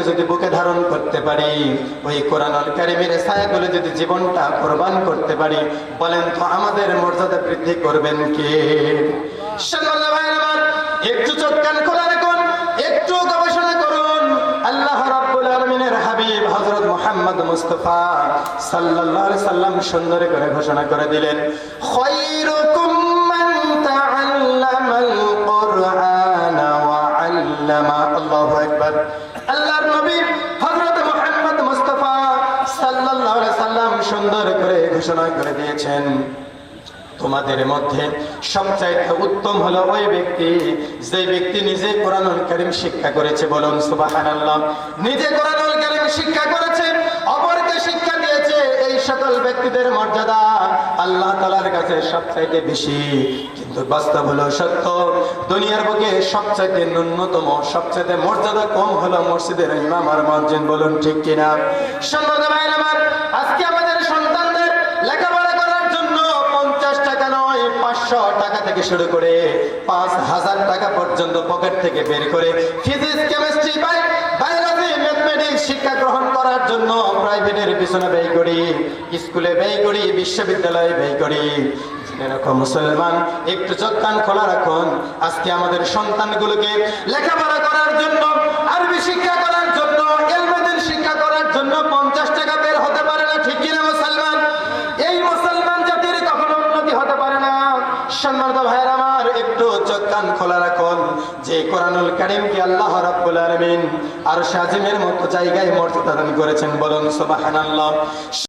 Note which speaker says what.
Speaker 1: কারিমকে যদি বুকে ধারণ করতে পারি, ওই কোরআনুল কারিমের ছায়াগুলো যদি জীবনটা কোরবান করতে পারি, বলেন তো আমাদের মর্যাদা বৃদ্ধি করবেন কে? একটু চোখ কান খোলা রাখুন, একটু গবেষণা করুন। আল্লাহ রাব্বুল আলামিনের হাবিব হযরত মুহাম্মদ মুস্তাফা সাল্লাল্লাহু আলাইহি সাল্লাম সুন্দর করে ঘোষণা করে দিলেন, খায়রুকুম মান তাআল্লামাল কুরআনা ওয়া আল্লামা। আল্লাহু আকবার। আল্লাহর নবী হযরত মুহাম্মদ মুস্তাফা সাল্লাল্লাহু আলাইহি সাল্লাম সুন্দর করে ঘোষণা করে দিয়েছেন, তোমাদের মধ্যে সবচাইতে উত্তম হলো ওই ব্যক্তি যে ব্যক্তি নিজে কোরআনুল কারীম শিক্ষা করেছে। বলুন সুবহানাল্লাহ। নিজে কোরআনুল কারীম শিক্ষা করেছে, অপরকে শিক্ষা দিয়েছে, এই সকল ব্যক্তিদের মর্যাদা আল্লাহ তাআলার কাছে সবচাইতে বেশি। কিন্তু বাস্তব হলো সত্য, দুনিয়ার বুকে সবচাইতে ন্যূনতম, সবচাইতে মর্যাদা কম হলো মসজিদের ইমাম আর মুয়াজ্জিন। বলুন ঠিক কিনা? সম্মানিত ভাইরা আমার, আজকে আমাদের সন্তানদের লেখাপড়া করার জন্য 50 টাকা নয়, 500 টাকা থেকে শুরু করে 5000 টাকা পর্যন্ত পকেট থেকে বের করে ফিজিক্স, কেমিস্ট্রি, বায়োলজি, ম্যাথমেটিক্স শিক্ষা গ্রহণ করার জন্য প্রাইভেটের পিছনে ব্যয় করি, স্কুলে ব্যয় করি, বিশ্ববিদ্যালয়ে ব্যয় করি। এরকম মুসলমান একটু চোখ কান খোলা রাখুন। আজকে আমাদের সন্তানগুলোকে লেখাপড়া করার জন্য, আরবি শিক্ষা করার জন্য, ইলমুদ্দিন শিক্ষা করার জন্য 50 টাকা বের হতে পারে না। ঠিক কিনা মুসলমান? এই মুসলমান জাতির কখনো উন্নতি হতে পারে না। সম্মানিত ভাইরা আমার, একটু চোখ কান খোলা রাখুন। যে কোরআনুল কারীমকে আল্লাহ রাব্বুল আলামিন আরশ আজিমের মতো জায়গায় মর্যাদা দান করেছেন। বলুন সুবহানাল্লাহ।